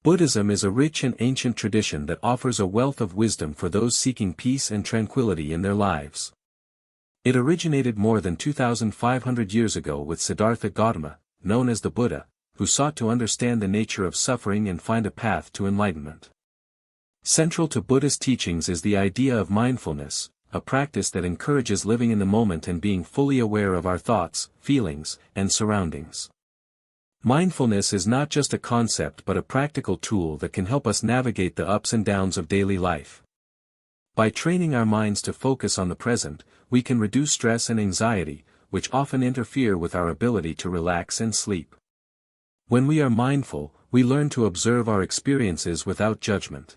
Buddhism is a rich and ancient tradition that offers a wealth of wisdom for those seeking peace and tranquility in their lives. It originated more than 2,500 years ago with Siddhartha Gautama, known as the Buddha, who sought to understand the nature of suffering and find a path to enlightenment. Central to Buddhist teachings is the idea of mindfulness, a practice that encourages living in the moment and being fully aware of our thoughts, feelings, and surroundings. Mindfulness is not just a concept but a practical tool that can help us navigate the ups and downs of daily life. By training our minds to focus on the present, we can reduce stress and anxiety, which often interfere with our ability to relax and sleep. When we are mindful, we learn to observe our experiences without judgment.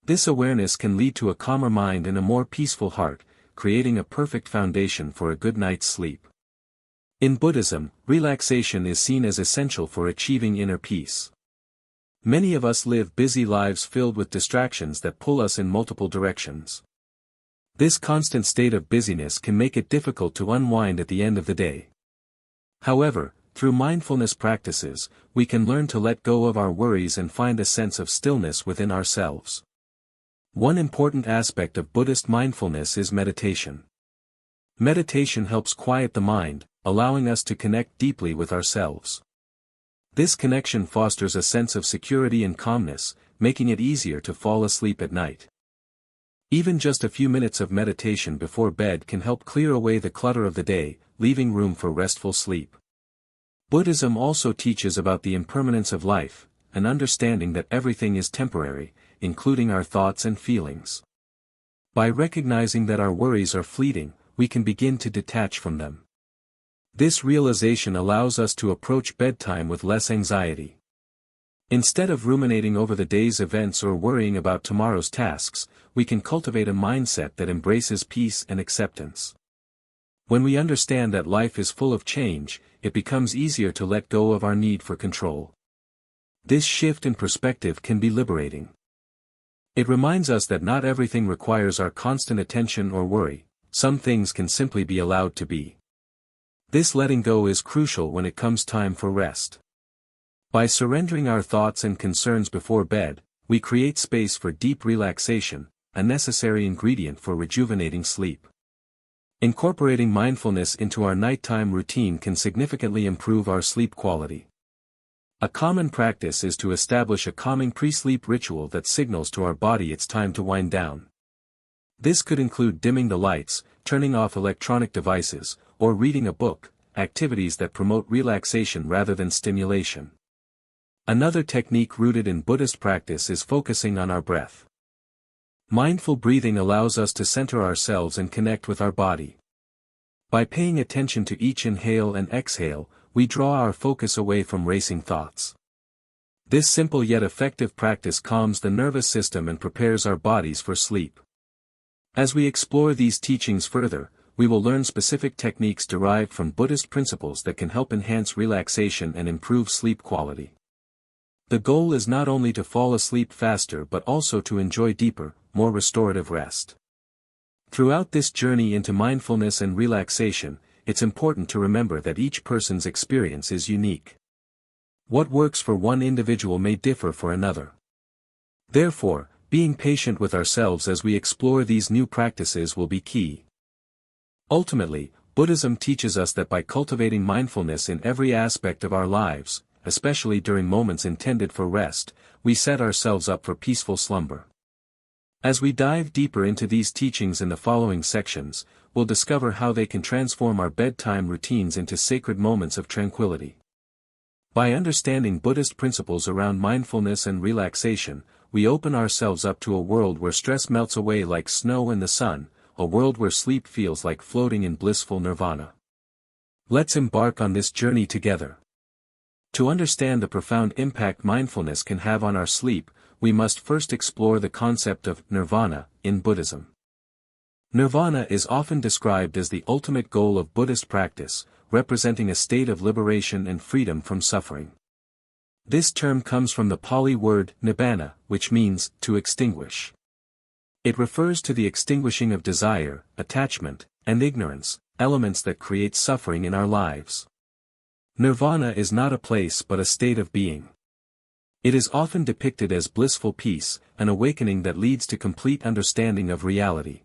This awareness can lead to a calmer mind and a more peaceful heart, creating a perfect foundation for a good night's sleep. In Buddhism, relaxation is seen as essential for achieving inner peace. Many of us live busy lives filled with distractions that pull us in multiple directions. This constant state of busyness can make it difficult to unwind at the end of the day. However, through mindfulness practices, we can learn to let go of our worries and find a sense of stillness within ourselves. One important aspect of Buddhist mindfulness is meditation. Meditation helps quiet the mind, allowing us to connect deeply with ourselves. This connection fosters a sense of security and calmness, making it easier to fall asleep at night. Even just a few minutes of meditation before bed can help clear away the clutter of the day, leaving room for restful sleep. Buddhism also teaches about the impermanence of life, an understanding that everything is temporary, including our thoughts and feelings. By recognizing that our worries are fleeting, we can begin to detach from them. This realization allows us to approach bedtime with less anxiety. Instead of ruminating over the day's events or worrying about tomorrow's tasks, we can cultivate a mindset that embraces peace and acceptance. When we understand that life is full of change, it becomes easier to let go of our need for control. This shift in perspective can be liberating. It reminds us that not everything requires our constant attention or worry. Some things can simply be allowed to be. This letting go is crucial when it comes time for rest. By surrendering our thoughts and concerns before bed, we create space for deep relaxation, a necessary ingredient for rejuvenating sleep. Incorporating mindfulness into our nighttime routine can significantly improve our sleep quality. A common practice is to establish a calming pre-sleep ritual that signals to our body it's time to wind down. This could include dimming the lights, turning off electronic devices, or reading a book, activities that promote relaxation rather than stimulation. Another technique rooted in Buddhist practice is focusing on our breath. Mindful breathing allows us to center ourselves and connect with our body. By paying attention to each inhale and exhale, we draw our focus away from racing thoughts. This simple yet effective practice calms the nervous system and prepares our bodies for sleep. As we explore these teachings further, we will learn specific techniques derived from Buddhist principles that can help enhance relaxation and improve sleep quality. The goal is not only to fall asleep faster but also to enjoy deeper, more restorative rest. Throughout this journey into mindfulness and relaxation, it's important to remember that each person's experience is unique. What works for one individual may differ for another. Therefore, being patient with ourselves as we explore these new practices will be key. Ultimately, Buddhism teaches us that by cultivating mindfulness in every aspect of our lives, especially during moments intended for rest, we set ourselves up for peaceful slumber. As we dive deeper into these teachings in the following sections, we'll discover how they can transform our bedtime routines into sacred moments of tranquility. By understanding Buddhist principles around mindfulness and relaxation, we open ourselves up to a world where stress melts away like snow in the sun, a world where sleep feels like floating in blissful nirvana. Let's embark on this journey together. To understand the profound impact mindfulness can have on our sleep, we must first explore the concept of nirvana in Buddhism. Nirvana is often described as the ultimate goal of Buddhist practice, representing a state of liberation and freedom from suffering. This term comes from the Pali word nibbana, which means to extinguish. It refers to the extinguishing of desire, attachment, and ignorance, elements that create suffering in our lives. Nirvana is not a place but a state of being. It is often depicted as blissful peace, an awakening that leads to complete understanding of reality.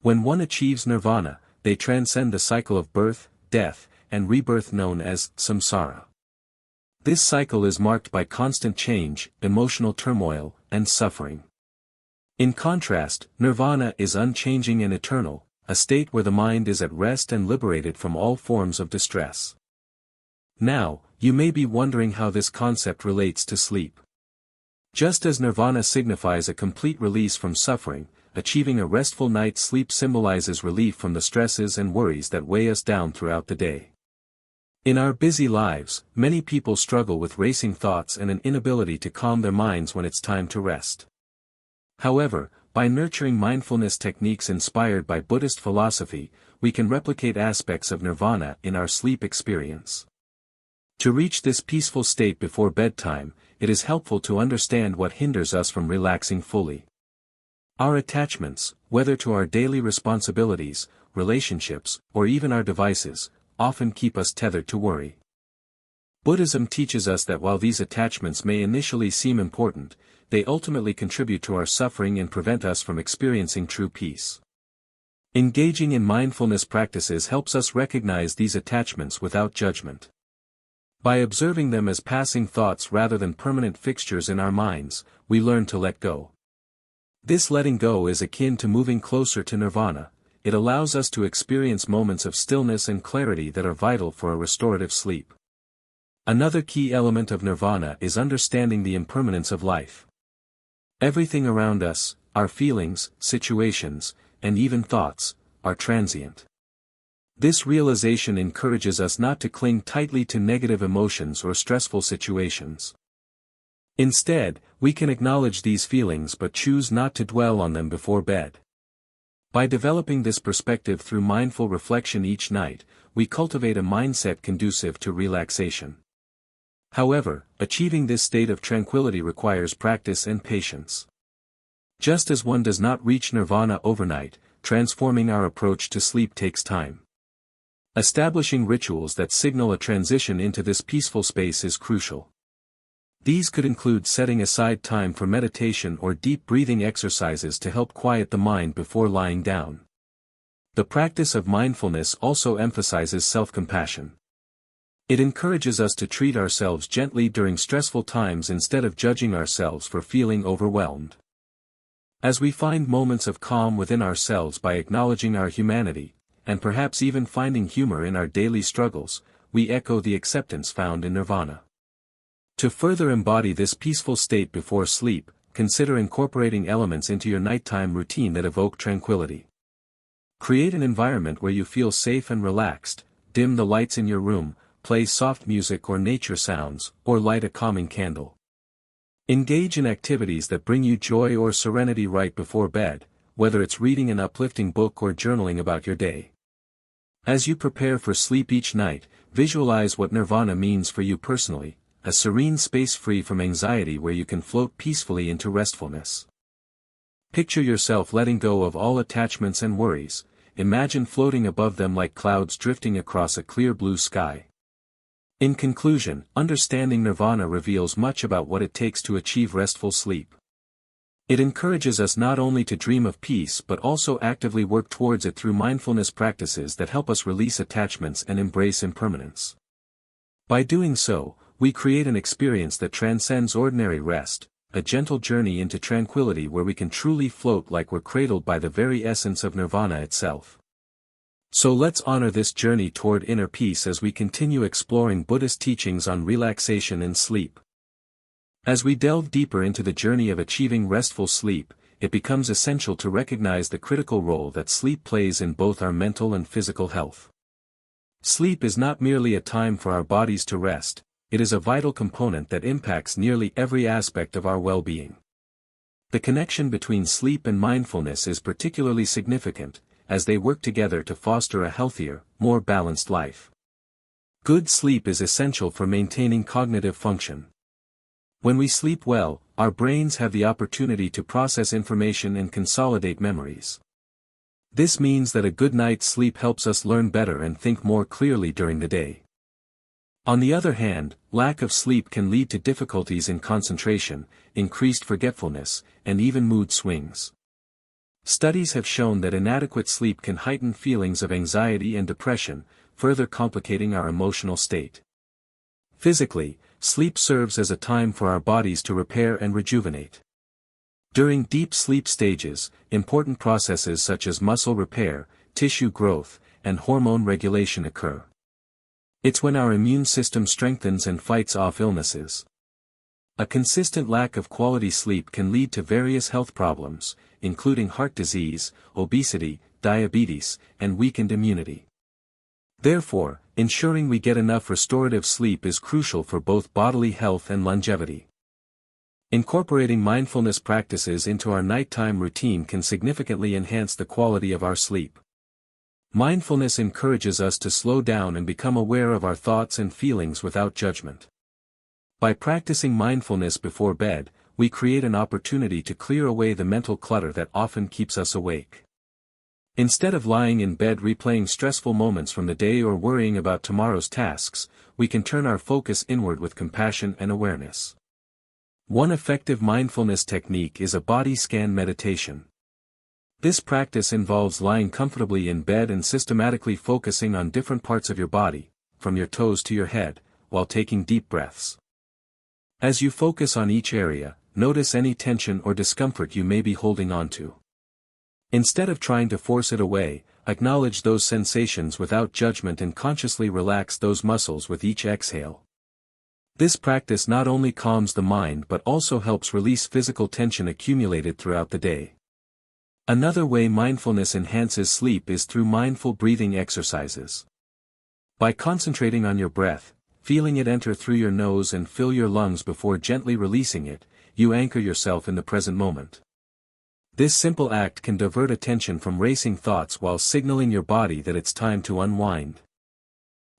When one achieves nirvana, they transcend the cycle of birth, death, and rebirth known as samsara. This cycle is marked by constant change, emotional turmoil, and suffering. In contrast, nirvana is unchanging and eternal, a state where the mind is at rest and liberated from all forms of distress. Now, you may be wondering how this concept relates to sleep. Just as nirvana signifies a complete release from suffering, achieving a restful night's sleep symbolizes relief from the stresses and worries that weigh us down throughout the day. In our busy lives, many people struggle with racing thoughts and an inability to calm their minds when it's time to rest. However, by nurturing mindfulness techniques inspired by Buddhist philosophy, we can replicate aspects of nirvana in our sleep experience. To reach this peaceful state before bedtime, it is helpful to understand what hinders us from relaxing fully. Our attachments, whether to our daily responsibilities, relationships, or even our devices, often keep us tethered to worry. Buddhism teaches us that while these attachments may initially seem important, they ultimately contribute to our suffering and prevent us from experiencing true peace. Engaging in mindfulness practices helps us recognize these attachments without judgment. By observing them as passing thoughts rather than permanent fixtures in our minds, we learn to let go. This letting go is akin to moving closer to nirvana. It allows us to experience moments of stillness and clarity that are vital for a restorative sleep. Another key element of nirvana is understanding the impermanence of life. Everything around us, our feelings, situations, and even thoughts, are transient. This realization encourages us not to cling tightly to negative emotions or stressful situations. Instead, we can acknowledge these feelings but choose not to dwell on them before bed. By developing this perspective through mindful reflection each night, we cultivate a mindset conducive to relaxation. However, achieving this state of tranquility requires practice and patience. Just as one does not reach nirvana overnight, transforming our approach to sleep takes time. Establishing rituals that signal a transition into this peaceful space is crucial. These could include setting aside time for meditation or deep breathing exercises to help quiet the mind before lying down. The practice of mindfulness also emphasizes self-compassion. It encourages us to treat ourselves gently during stressful times instead of judging ourselves for feeling overwhelmed. As we find moments of calm within ourselves by acknowledging our humanity, and perhaps even finding humor in our daily struggles, we echo the acceptance found in nirvana. To further embody this peaceful state before sleep, consider incorporating elements into your nighttime routine that evoke tranquility. Create an environment where you feel safe and relaxed, dim the lights in your room, play soft music or nature sounds, or light a calming candle. Engage in activities that bring you joy or serenity right before bed, whether it's reading an uplifting book or journaling about your day. As you prepare for sleep each night, visualize what nirvana means for you personally, a serene space free from anxiety where you can float peacefully into restfulness. Picture yourself letting go of all attachments and worries, imagine floating above them like clouds drifting across a clear blue sky. In conclusion, understanding nirvana reveals much about what it takes to achieve restful sleep. It encourages us not only to dream of peace but also actively work towards it through mindfulness practices that help us release attachments and embrace impermanence. By doing so, we create an experience that transcends ordinary rest, a gentle journey into tranquility where we can truly float like we're cradled by the very essence of nirvana itself. So let's honor this journey toward inner peace as we continue exploring Buddhist teachings on relaxation and sleep. As we delve deeper into the journey of achieving restful sleep, it becomes essential to recognize the critical role that sleep plays in both our mental and physical health. Sleep is not merely a time for our bodies to rest, it is a vital component that impacts nearly every aspect of our well-being. The connection between sleep and mindfulness is particularly significant, as they work together to foster a healthier, more balanced life. Good sleep is essential for maintaining cognitive function. When we sleep well, our brains have the opportunity to process information and consolidate memories. This means that a good night's sleep helps us learn better and think more clearly during the day. On the other hand, lack of sleep can lead to difficulties in concentration, increased forgetfulness, and even mood swings. Studies have shown that inadequate sleep can heighten feelings of anxiety and depression, further complicating our emotional state. Physically, sleep serves as a time for our bodies to repair and rejuvenate. During deep sleep stages, important processes such as muscle repair, tissue growth, and hormone regulation occur. It's when our immune system strengthens and fights off illnesses. A consistent lack of quality sleep can lead to various health problems, including heart disease, obesity, diabetes, and weakened immunity. Therefore, ensuring we get enough restorative sleep is crucial for both bodily health and longevity. Incorporating mindfulness practices into our nighttime routine can significantly enhance the quality of our sleep. Mindfulness encourages us to slow down and become aware of our thoughts and feelings without judgment. By practicing mindfulness before bed, we create an opportunity to clear away the mental clutter that often keeps us awake. Instead of lying in bed replaying stressful moments from the day or worrying about tomorrow's tasks, we can turn our focus inward with compassion and awareness. One effective mindfulness technique is a body scan meditation. This practice involves lying comfortably in bed and systematically focusing on different parts of your body, from your toes to your head, while taking deep breaths. As you focus on each area, notice any tension or discomfort you may be holding on to. Instead of trying to force it away, acknowledge those sensations without judgment and consciously relax those muscles with each exhale. This practice not only calms the mind but also helps release physical tension accumulated throughout the day. Another way mindfulness enhances sleep is through mindful breathing exercises. By concentrating on your breath, feeling it enter through your nose and fill your lungs before gently releasing it, you anchor yourself in the present moment. This simple act can divert attention from racing thoughts while signaling your body that it's time to unwind.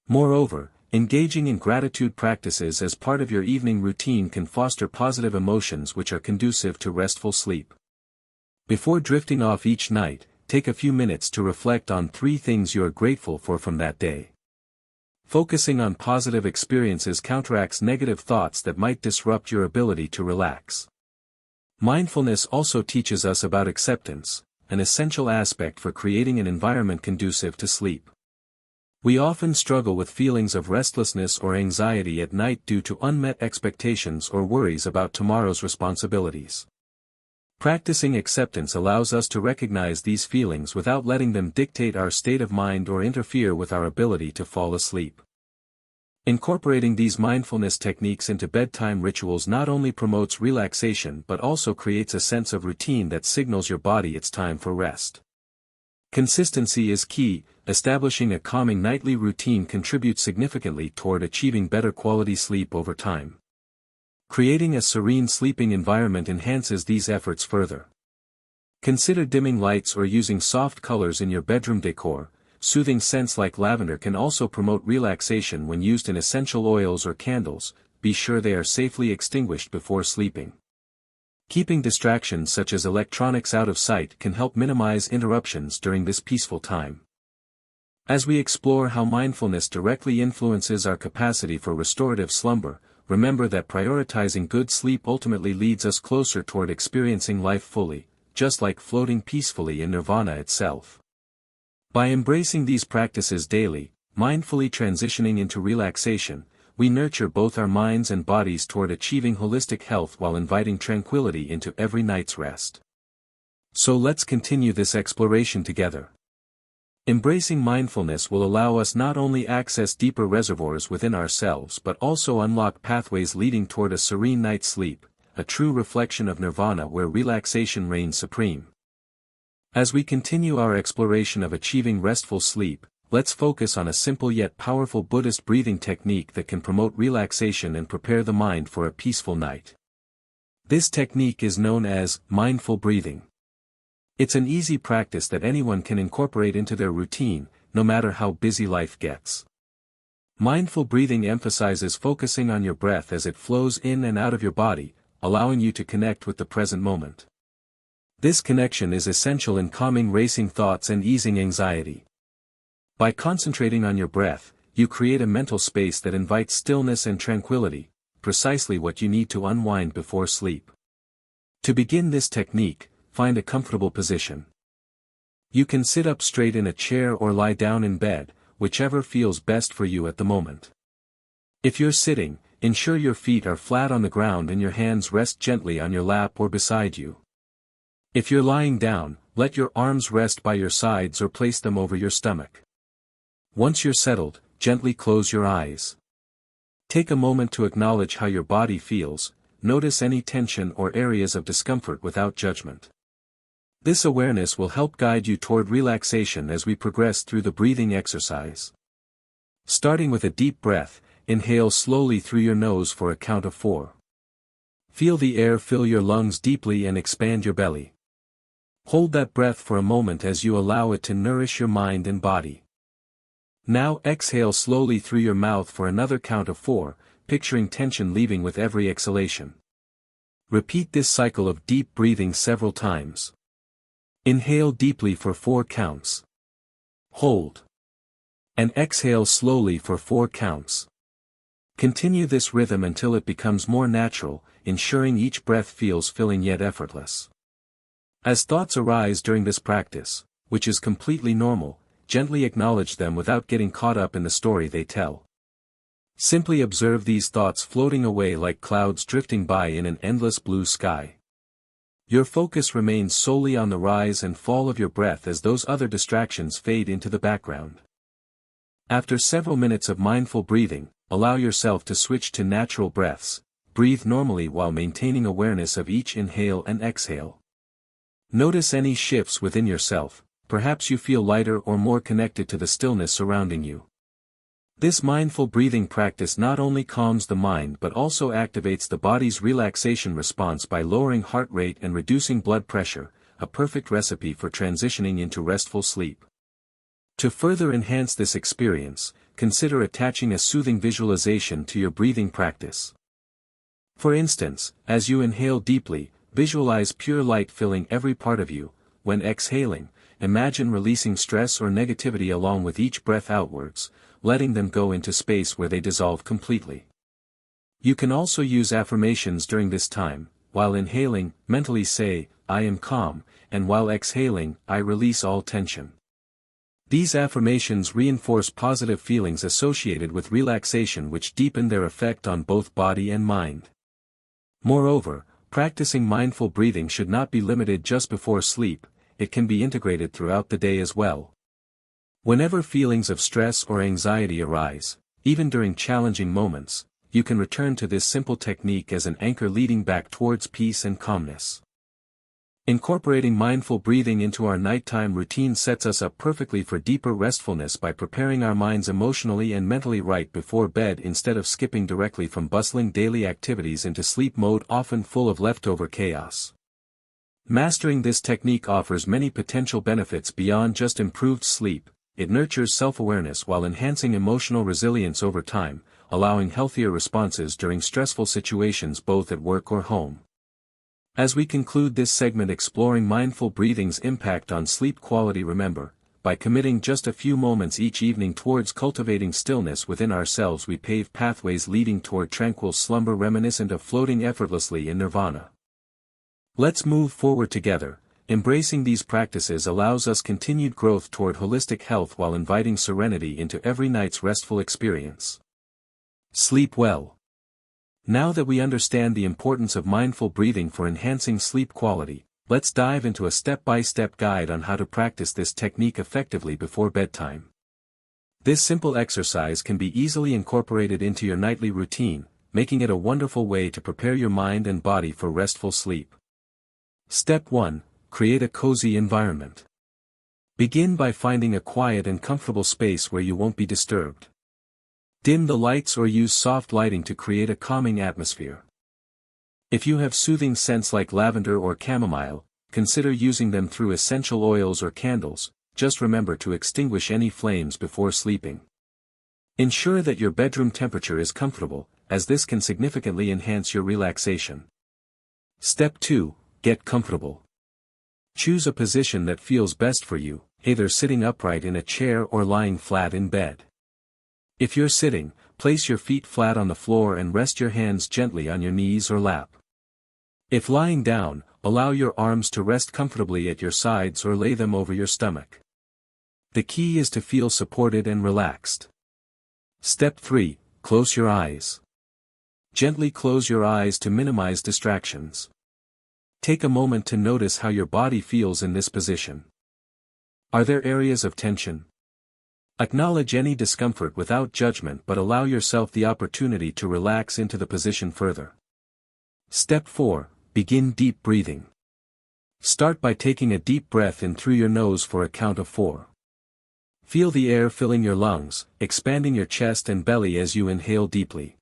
Moreover, engaging in gratitude practices as part of your evening routine can foster positive emotions which are conducive to restful sleep. Before drifting off each night, take a few minutes to reflect on 3 things you are grateful for from that day. Focusing on positive experiences counteracts negative thoughts that might disrupt your ability to relax. Mindfulness also teaches us about acceptance, an essential aspect for creating an environment conducive to sleep. We often struggle with feelings of restlessness or anxiety at night due to unmet expectations or worries about tomorrow's responsibilities. Practicing acceptance allows us to recognize these feelings without letting them dictate our state of mind or interfere with our ability to fall asleep. Incorporating these mindfulness techniques into bedtime rituals not only promotes relaxation but also creates a sense of routine that signals your body it's time for rest. Consistency is key. Establishing a calming nightly routine contributes significantly toward achieving better quality sleep over time. Creating a serene sleeping environment enhances these efforts further. Consider dimming lights or using soft colors in your bedroom decor. Soothing scents like lavender can also promote relaxation when used in essential oils or candles. Be sure they are safely extinguished before sleeping. Keeping distractions such as electronics out of sight can help minimize interruptions during this peaceful time. As we explore how mindfulness directly influences our capacity for restorative slumber, remember that prioritizing good sleep ultimately leads us closer toward experiencing life fully, just like floating peacefully in Nirvana itself. By embracing these practices daily, mindfully transitioning into relaxation, we nurture both our minds and bodies toward achieving holistic health while inviting tranquility into every night's rest. So let's continue this exploration together. Embracing mindfulness will allow us not only access deeper reservoirs within ourselves but also unlock pathways leading toward a serene night's sleep, a true reflection of Nirvana where relaxation reigns supreme. As we continue our exploration of achieving restful sleep, let's focus on a simple yet powerful Buddhist breathing technique that can promote relaxation and prepare the mind for a peaceful night. This technique is known as mindful breathing. It's an easy practice that anyone can incorporate into their routine, no matter how busy life gets. Mindful breathing emphasizes focusing on your breath as it flows in and out of your body, allowing you to connect with the present moment. This connection is essential in calming racing thoughts and easing anxiety. By concentrating on your breath, you create a mental space that invites stillness and tranquility, precisely what you need to unwind before sleep. To begin this technique, find a comfortable position. You can sit up straight in a chair or lie down in bed, whichever feels best for you at the moment. If you're sitting, ensure your feet are flat on the ground and your hands rest gently on your lap or beside you. If you're lying down, let your arms rest by your sides or place them over your stomach. Once you're settled, gently close your eyes. Take a moment to acknowledge how your body feels, notice any tension or areas of discomfort without judgment. This awareness will help guide you toward relaxation as we progress through the breathing exercise. Starting with a deep breath, inhale slowly through your nose for a count of 4. Feel the air fill your lungs deeply and expand your belly. Hold that breath for a moment as you allow it to nourish your mind and body. Now exhale slowly through your mouth for another count of 4, picturing tension leaving with every exhalation. Repeat this cycle of deep breathing several times. Inhale deeply for 4 counts. Hold. And exhale slowly for 4 counts. Continue this rhythm until it becomes more natural, ensuring each breath feels filling yet effortless. As thoughts arise during this practice, which is completely normal, gently acknowledge them without getting caught up in the story they tell. Simply observe these thoughts floating away like clouds drifting by in an endless blue sky. Your focus remains solely on the rise and fall of your breath as those other distractions fade into the background. After several minutes of mindful breathing, allow yourself to switch to natural breaths. Breathe normally while maintaining awareness of each inhale and exhale. Notice any shifts within yourself, perhaps you feel lighter or more connected to the stillness surrounding you. This mindful breathing practice not only calms the mind but also activates the body's relaxation response by lowering heart rate and reducing blood pressure, a perfect recipe for transitioning into restful sleep. To further enhance this experience, consider attaching a soothing visualization to your breathing practice. For instance, as you inhale deeply, visualize pure light filling every part of you. When exhaling, imagine releasing stress or negativity along with each breath outwards, letting them go into space where they dissolve completely. You can also use affirmations during this time. While inhaling, mentally say, "I am calm," and while exhaling, "I release all tension." These affirmations reinforce positive feelings associated with relaxation which deepen their effect on both body and mind. Moreover, practicing mindful breathing should not be limited just before sleep, it can be integrated throughout the day as well. Whenever feelings of stress or anxiety arise, even during challenging moments, you can return to this simple technique as an anchor leading back towards peace and calmness. Incorporating mindful breathing into our nighttime routine sets us up perfectly for deeper restfulness by preparing our minds emotionally and mentally right before bed instead of skipping directly from bustling daily activities into sleep mode often full of leftover chaos. Mastering this technique offers many potential benefits beyond just improved sleep. It nurtures self-awareness while enhancing emotional resilience over time, allowing healthier responses during stressful situations both at work or home. As we conclude this segment exploring mindful breathing's impact on sleep quality, remember, by committing just a few moments each evening towards cultivating stillness within ourselves, we pave pathways leading toward tranquil slumber reminiscent of floating effortlessly in Nirvana. Let's move forward together. Embracing these practices allows us continued growth toward holistic health while inviting serenity into every night's restful experience. Sleep well. Now that we understand the importance of mindful breathing for enhancing sleep quality, let's dive into a step-by-step guide on how to practice this technique effectively before bedtime. This simple exercise can be easily incorporated into your nightly routine, making it a wonderful way to prepare your mind and body for restful sleep. Step 1. Create a cozy environment. Begin by finding a quiet and comfortable space where you won't be disturbed. Dim the lights or use soft lighting to create a calming atmosphere. If you have soothing scents like lavender or chamomile, consider using them through essential oils or candles. Just remember to extinguish any flames before sleeping. Ensure that your bedroom temperature is comfortable, as this can significantly enhance your relaxation. Step 2. Get comfortable. Choose a position that feels best for you, either sitting upright in a chair or lying flat in bed. If you're sitting, place your feet flat on the floor and rest your hands gently on your knees or lap. If lying down, allow your arms to rest comfortably at your sides or lay them over your stomach. The key is to feel supported and relaxed. Step 3. Close your eyes. Gently close your eyes to minimize distractions. Take a moment to notice how your body feels in this position. Are there areas of tension? Acknowledge any discomfort without judgment, but allow yourself the opportunity to relax into the position further. Step 4. Begin deep breathing. Start by taking a deep breath in through your nose for a count of 4. Feel the air filling your lungs, expanding your chest and belly as you inhale deeply.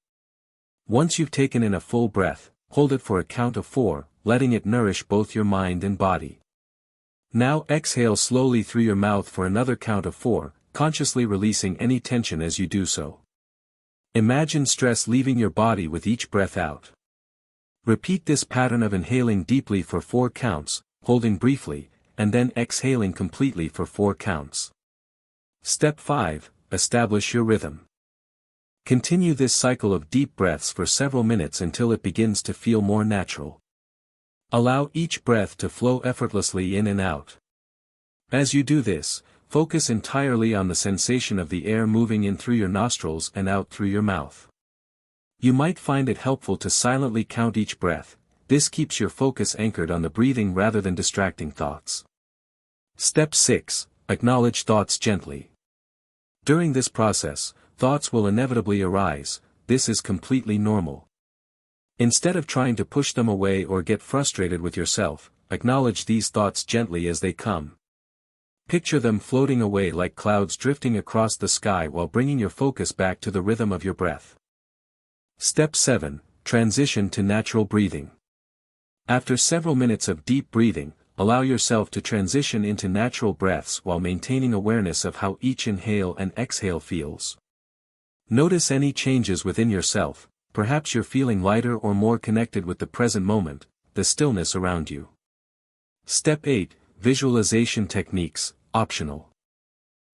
Once you've taken in a full breath, hold it for a count of 4, letting it nourish both your mind and body. Now exhale slowly through your mouth for another count of 4, consciously releasing any tension as you do so. Imagine stress leaving your body with each breath out. Repeat this pattern of inhaling deeply for 4 counts, holding briefly, and then exhaling completely for 4 counts. Step 5. Establish your rhythm. Continue this cycle of deep breaths for several minutes until it begins to feel more natural. Allow each breath to flow effortlessly in and out. As you do this, focus entirely on the sensation of the air moving in through your nostrils and out through your mouth. You might find it helpful to silently count each breath. This keeps your focus anchored on the breathing rather than distracting thoughts. Step 6. Acknowledge thoughts gently. During this process, thoughts will inevitably arise. This is completely normal. Instead of trying to push them away or get frustrated with yourself, acknowledge these thoughts gently as they come. Picture them floating away like clouds drifting across the sky while bringing your focus back to the rhythm of your breath. Step 7. Transition to natural breathing. After several minutes of deep breathing, allow yourself to transition into natural breaths while maintaining awareness of how each inhale and exhale feels. Notice any changes within yourself. Perhaps you're feeling lighter or more connected with the present moment, the stillness around you. Step 8. Visualization techniques, optional.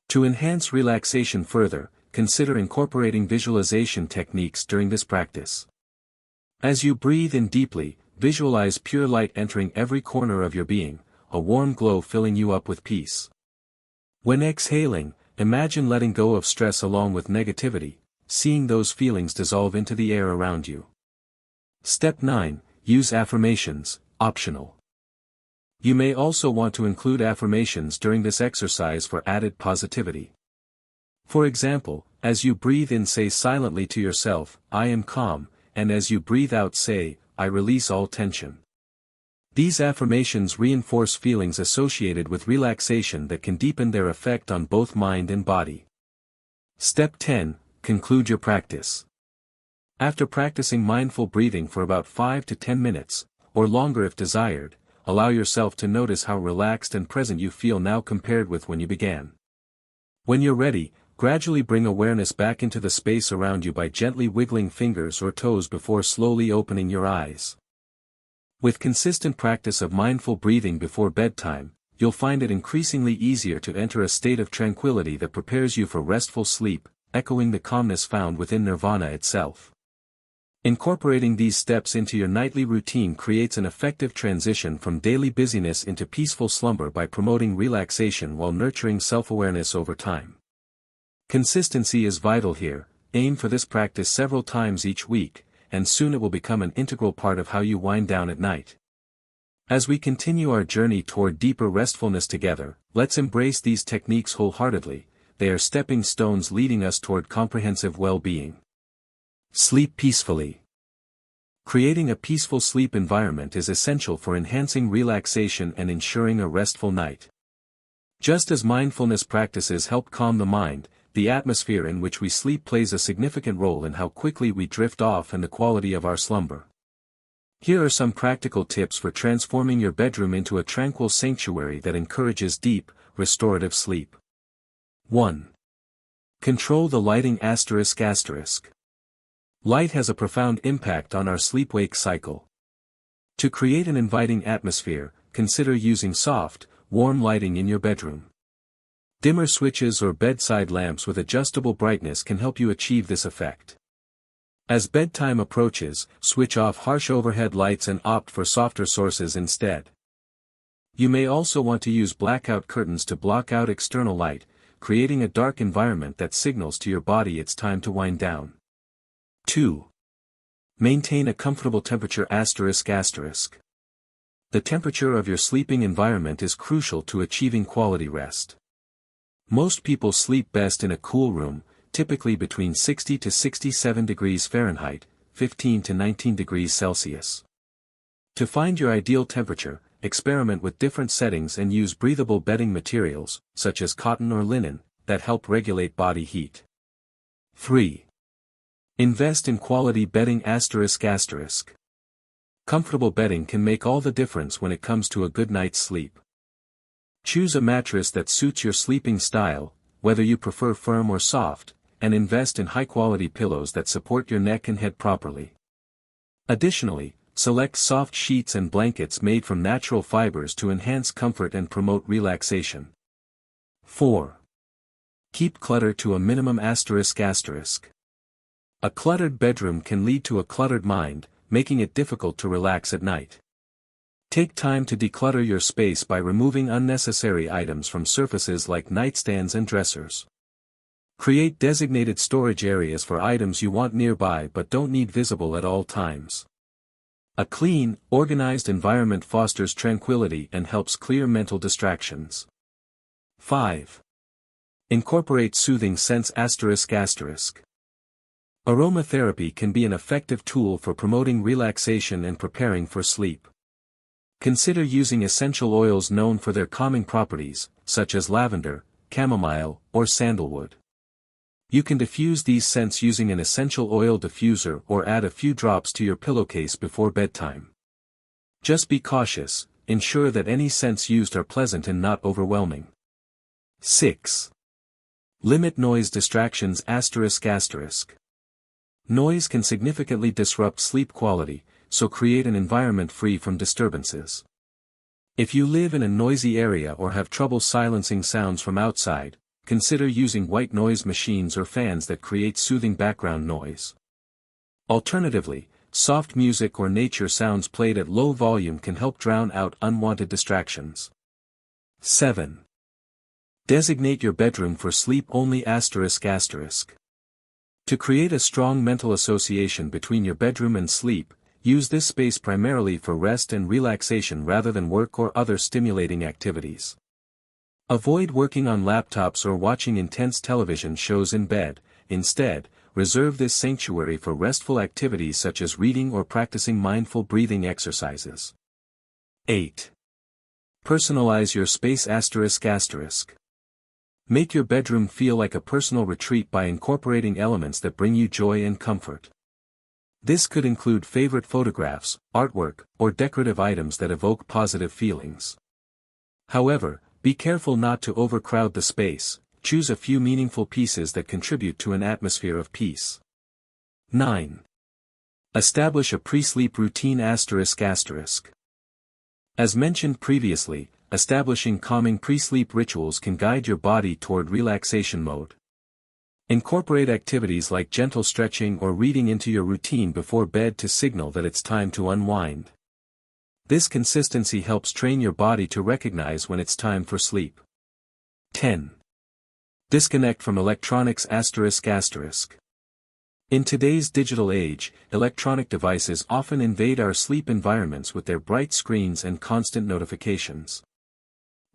To enhance relaxation further, consider incorporating visualization techniques during this practice. As you breathe in deeply, visualize pure light entering every corner of your being, a warm glow filling you up with peace. When exhaling, imagine letting go of stress along with negativity, seeing those feelings dissolve into the air around you. Step 9. Use affirmations, optional. You may also want to include affirmations during this exercise for added positivity. For example, as you breathe in, say silently to yourself, "I am calm," and as you breathe out say, "I release all tension." These affirmations reinforce feelings associated with relaxation that can deepen their effect on both mind and body. Step 10. Conclude your practice. After practicing mindful breathing for about 5 to 10 minutes, or longer if desired, allow yourself to notice how relaxed and present you feel now compared with when you began. When you're ready, gradually bring awareness back into the space around you by gently wiggling fingers or toes before slowly opening your eyes. With consistent practice of mindful breathing before bedtime, you'll find it increasingly easier to enter a state of tranquility that prepares you for restful sleep, echoing the calmness found within Nirvana itself. Incorporating these steps into your nightly routine creates an effective transition from daily busyness into peaceful slumber by promoting relaxation while nurturing self-awareness over time. Consistency is vital here. Aim for this practice several times each week, and soon it will become an integral part of how you wind down at night. As we continue our journey toward deeper restfulness together, let's embrace these techniques wholeheartedly. They are stepping stones leading us toward comprehensive well-being. Sleep peacefully. Creating a peaceful sleep environment is essential for enhancing relaxation and ensuring a restful night. Just as mindfulness practices help calm the mind, the atmosphere in which we sleep plays a significant role in how quickly we drift off and the quality of our slumber. Here are some practical tips for transforming your bedroom into a tranquil sanctuary that encourages deep, restorative sleep. 1. Control the lighting ****. Light has a profound impact on our sleep-wake cycle. To create an inviting atmosphere, consider using soft, warm lighting in your bedroom. Dimmer switches or bedside lamps with adjustable brightness can help you achieve this effect. As bedtime approaches, switch off harsh overhead lights and opt for softer sources instead. You may also want to use blackout curtains to block out external light, creating a dark environment that signals to your body it's time to wind down. 2. Maintain a comfortable temperature ***. The temperature of your sleeping environment is crucial to achieving quality rest. Most people sleep best in a cool room, typically between 60 to 67 degrees Fahrenheit, 15 to 19 degrees Celsius. To find your ideal temperature, experiment with different settings and use breathable bedding materials, such as cotton or linen, that help regulate body heat. 3. Invest in quality bedding ***. Comfortable bedding can make all the difference when it comes to a good night's sleep. Choose a mattress that suits your sleeping style, whether you prefer firm or soft, and invest in high-quality pillows that support your neck and head properly. Additionally, select soft sheets and blankets made from natural fibers to enhance comfort and promote relaxation. 4. Keep clutter to a minimum ***. A cluttered bedroom can lead to a cluttered mind, making it difficult to relax at night. Take time to declutter your space by removing unnecessary items from surfaces like nightstands and dressers. Create designated storage areas for items you want nearby but don't need visible at all times. A clean, organized environment fosters tranquility and helps clear mental distractions. 5. Incorporate soothing scents ***. Aromatherapy can be an effective tool for promoting relaxation and preparing for sleep. Consider using essential oils known for their calming properties, such as lavender, chamomile, or sandalwood. You can diffuse these scents using an essential oil diffuser or add a few drops to your pillowcase before bedtime. Just be cautious, ensure that any scents used are pleasant and not overwhelming. 6. Limit noise distractions ***. Noise can significantly disrupt sleep quality, so create an environment free from disturbances. If you live in a noisy area or have trouble silencing sounds from outside, consider using white noise machines or fans that create soothing background noise. Alternatively, soft music or nature sounds played at low volume can help drown out unwanted distractions. 7. Designate your bedroom for sleep only ***. To create a strong mental association between your bedroom and sleep, use this space primarily for rest and relaxation rather than work or other stimulating activities. Avoid working on laptops or watching intense television shows in bed. Instead, reserve this sanctuary for restful activities such as reading or practicing mindful breathing exercises. 8. Personalize your space ***. Make your bedroom feel like a personal retreat by incorporating elements that bring you joy and comfort. This could include favorite photographs, artwork, or decorative items that evoke positive feelings. However, be careful not to overcrowd the space. Choose a few meaningful pieces that contribute to an atmosphere of peace. 9. Establish a pre-sleep routine ***. As mentioned previously, establishing calming pre-sleep rituals can guide your body toward relaxation mode. Incorporate activities like gentle stretching or reading into your routine before bed to signal that it's time to unwind. This consistency helps train your body to recognize when it's time for sleep. 10. Disconnect from electronics ***. In today's digital age, electronic devices often invade our sleep environments with their bright screens and constant notifications.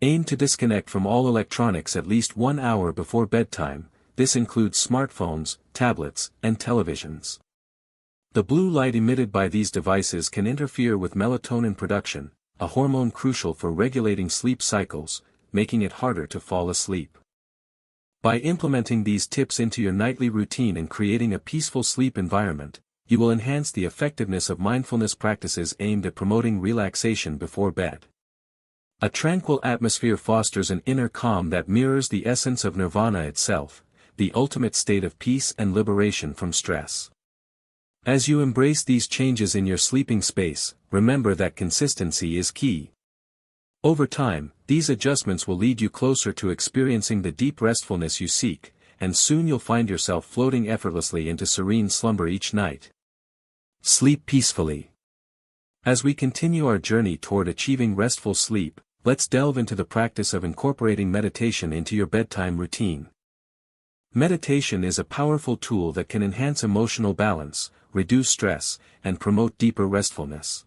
Aim to disconnect from all electronics at least 1 hour before bedtime. This includes smartphones, tablets, and televisions. The blue light emitted by these devices can interfere with melatonin production, a hormone crucial for regulating sleep cycles, making it harder to fall asleep. By implementing these tips into your nightly routine and creating a peaceful sleep environment, you will enhance the effectiveness of mindfulness practices aimed at promoting relaxation before bed. A tranquil atmosphere fosters an inner calm that mirrors the essence of Nirvana itself, the ultimate state of peace and liberation from stress. As you embrace these changes in your sleeping space, remember that consistency is key. Over time, these adjustments will lead you closer to experiencing the deep restfulness you seek, and soon you'll find yourself floating effortlessly into serene slumber each night. Sleep peacefully. As we continue our journey toward achieving restful sleep, let's delve into the practice of incorporating meditation into your bedtime routine. Meditation is a powerful tool that can enhance emotional balance, reduce stress, and promote deeper restfulness.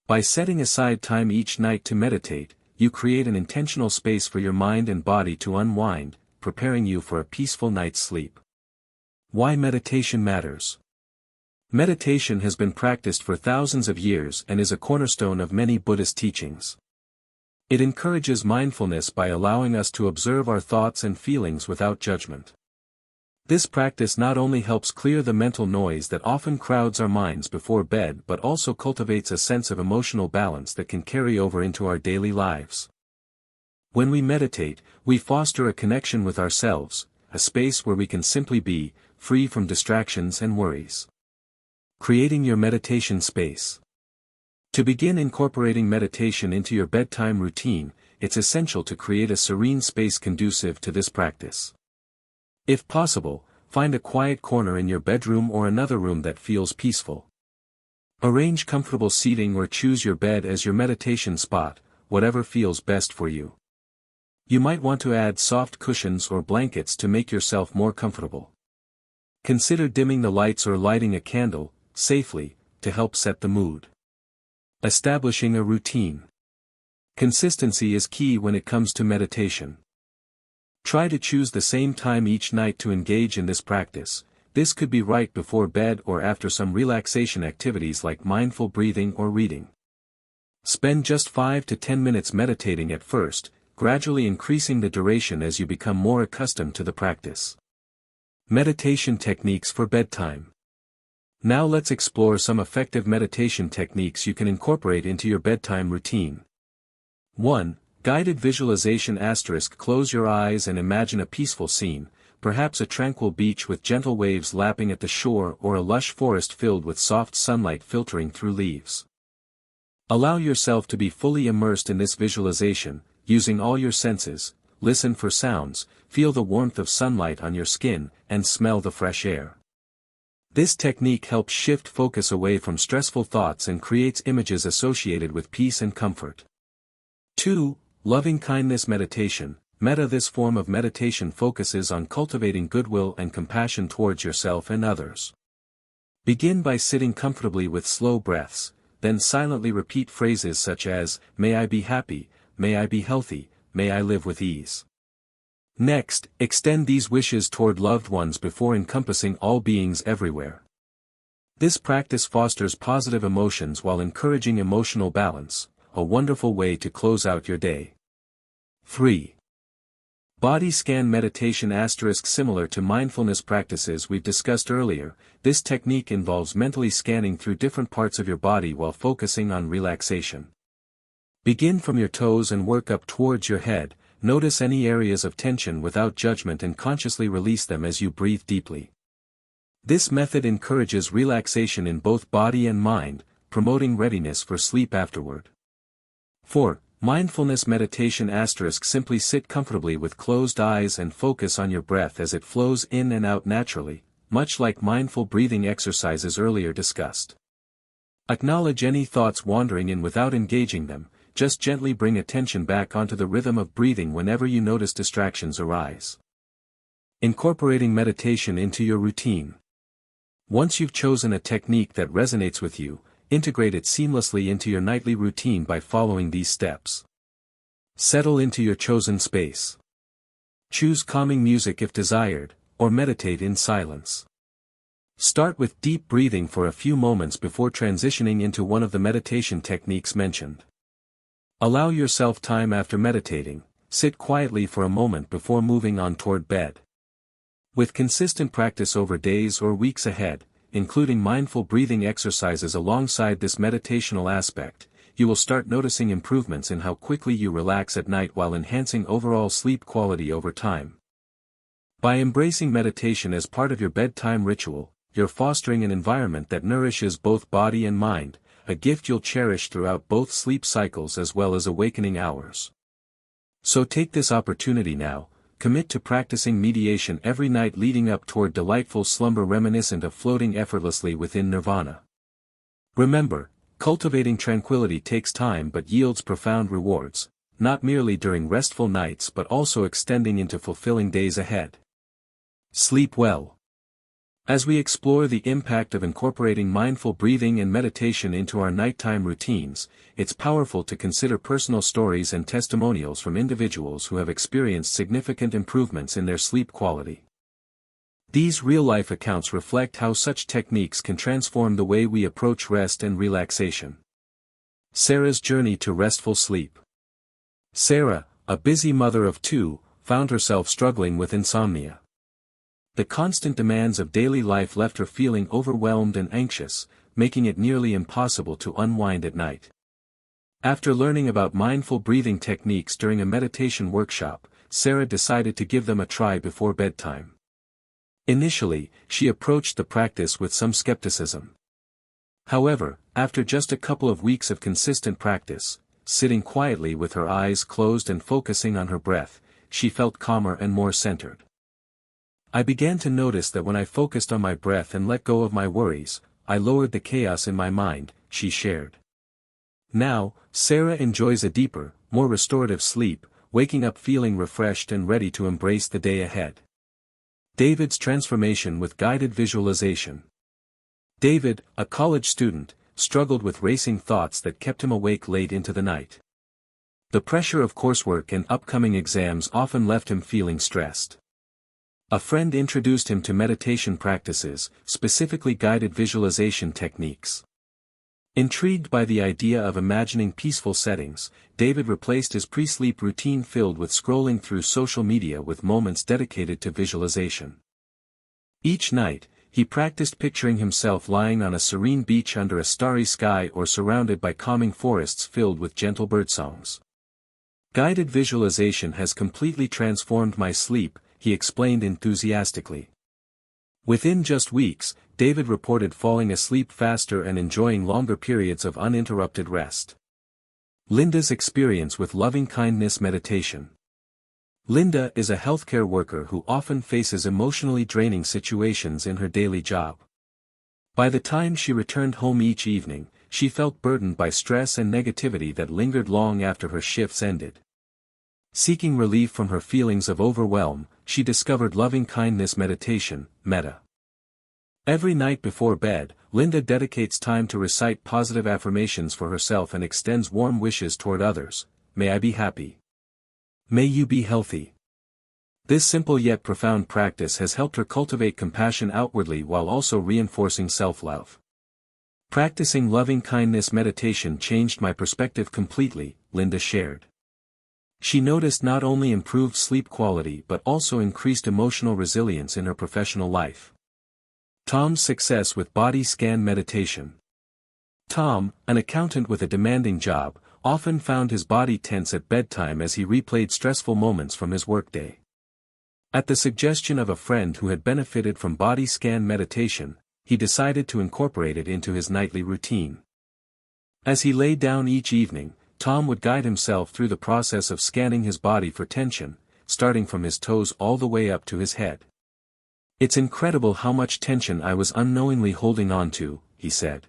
By setting aside time each night to meditate, you create an intentional space for your mind and body to unwind, preparing you for a peaceful night's sleep. Why meditation matters. Meditation has been practiced for thousands of years and is a cornerstone of many Buddhist teachings. It encourages mindfulness by allowing us to observe our thoughts and feelings without judgment. This practice not only helps clear the mental noise that often crowds our minds before bed but also cultivates a sense of emotional balance that can carry over into our daily lives. When we meditate, we foster a connection with ourselves, a space where we can simply be, free from distractions and worries. Creating your meditation space. To begin incorporating meditation into your bedtime routine, it's essential to create a serene space conducive to this practice. If possible, find a quiet corner in your bedroom or another room that feels peaceful. Arrange comfortable seating or choose your bed as your meditation spot, whatever feels best for you. You might want to add soft cushions or blankets to make yourself more comfortable. Consider dimming the lights or lighting a candle, safely, to help set the mood. Establishing a routine. Consistency is key when it comes to meditation. Try to choose the same time each night to engage in this practice. This could be right before bed or after some relaxation activities like mindful breathing or reading. Spend just 5 to 10 minutes meditating at first, gradually increasing the duration as you become more accustomed to the practice. Meditation techniques for bedtime. Now let's explore some effective meditation techniques you can incorporate into your bedtime routine. 1. Guided visualization. Close your eyes and imagine a peaceful scene, perhaps a tranquil beach with gentle waves lapping at the shore or a lush forest filled with soft sunlight filtering through leaves. Allow yourself to be fully immersed in this visualization, using all your senses. Listen for sounds, feel the warmth of sunlight on your skin, and smell the fresh air. This technique helps shift focus away from stressful thoughts and creates images associated with peace and comfort. 2. Loving-kindness meditation. This form of meditation focuses on cultivating goodwill and compassion towards yourself and others. Begin by sitting comfortably with slow breaths, then silently repeat phrases such as, "May I be happy, may I be healthy, may I live with ease." Next, extend these wishes toward loved ones before encompassing all beings everywhere. This practice fosters positive emotions while encouraging emotional balance, a wonderful way to close out your day. 3. Body scan meditation. Similar to mindfulness practices we've discussed earlier, this technique involves mentally scanning through different parts of your body while focusing on relaxation. Begin from your toes and work up towards your head. Notice any areas of tension without judgment and consciously release them as you breathe deeply. This method encourages relaxation in both body and mind, promoting readiness for sleep afterward. 4. Mindfulness meditation. Simply sit comfortably with closed eyes and focus on your breath as it flows in and out naturally, much like mindful breathing exercises earlier discussed. Acknowledge any thoughts wandering in without engaging them, just gently bring attention back onto the rhythm of breathing whenever you notice distractions arise. Incorporating meditation into your routine. Once you've chosen a technique that resonates with you, integrate it seamlessly into your nightly routine by following these steps. Settle into your chosen space. Choose calming music if desired, or meditate in silence. Start with deep breathing for a few moments before transitioning into one of the meditation techniques mentioned. Allow yourself time after meditating. Sit quietly for a moment before moving on toward bed. With consistent practice over days or weeks ahead, including mindful breathing exercises alongside this meditational aspect, you will start noticing improvements in how quickly you relax at night while enhancing overall sleep quality over time. By embracing meditation as part of your bedtime ritual, you're fostering an environment that nourishes both body and mind, a gift you'll cherish throughout both sleep cycles as well as awakening hours. So take this opportunity now, commit to practicing meditation every night leading up toward delightful slumber reminiscent of floating effortlessly within nirvana. Remember, cultivating tranquility takes time but yields profound rewards, not merely during restful nights but also extending into fulfilling days ahead. Sleep well. As we explore the impact of incorporating mindful breathing and meditation into our nighttime routines, it's powerful to consider personal stories and testimonials from individuals who have experienced significant improvements in their sleep quality. These real-life accounts reflect how such techniques can transform the way we approach rest and relaxation. Sarah's journey to restful sleep. Sarah, a busy mother of two, found herself struggling with insomnia. The constant demands of daily life left her feeling overwhelmed and anxious, making it nearly impossible to unwind at night. After learning about mindful breathing techniques during a meditation workshop, Sarah decided to give them a try before bedtime. Initially, she approached the practice with some skepticism. However, after just a couple of weeks of consistent practice, sitting quietly with her eyes closed and focusing on her breath, she felt calmer and more centered. I began to notice that when I focused on my breath and let go of my worries, I lowered the chaos in my mind, she shared. Now, Sarah enjoys a deeper, more restorative sleep, waking up feeling refreshed and ready to embrace the day ahead. David's transformation with guided visualization. David, a college student, struggled with racing thoughts that kept him awake late into the night. The pressure of coursework and upcoming exams often left him feeling stressed. A friend introduced him to meditation practices, specifically guided visualization techniques. Intrigued by the idea of imagining peaceful settings, David replaced his pre-sleep routine filled with scrolling through social media with moments dedicated to visualization. Each night, he practiced picturing himself lying on a serene beach under a starry sky or surrounded by calming forests filled with gentle birdsongs. Guided visualization has completely transformed my sleep, he explained enthusiastically. Within just weeks, David reported falling asleep faster and enjoying longer periods of uninterrupted rest. Linda's experience with loving-kindness meditation. Linda is a healthcare worker who often faces emotionally draining situations in her daily job. By the time she returned home each evening, she felt burdened by stress and negativity that lingered long after her shifts ended. Seeking relief from her feelings of overwhelm, she discovered loving-kindness meditation, Metta. Every night before bed, Linda dedicates time to recite positive affirmations for herself and extends warm wishes toward others. May I be happy. May you be healthy. This simple yet profound practice has helped her cultivate compassion outwardly while also reinforcing self-love. Practicing loving-kindness meditation changed my perspective completely, Linda shared. She noticed not only improved sleep quality but also increased emotional resilience in her professional life. Tom's success with body scan meditation. Tom, an accountant with a demanding job, often found his body tense at bedtime as he replayed stressful moments from his workday. At the suggestion of a friend who had benefited from body scan meditation, he decided to incorporate it into his nightly routine. As he lay down each evening, Tom would guide himself through the process of scanning his body for tension, starting from his toes all the way up to his head. It's incredible how much tension I was unknowingly holding on to, he said.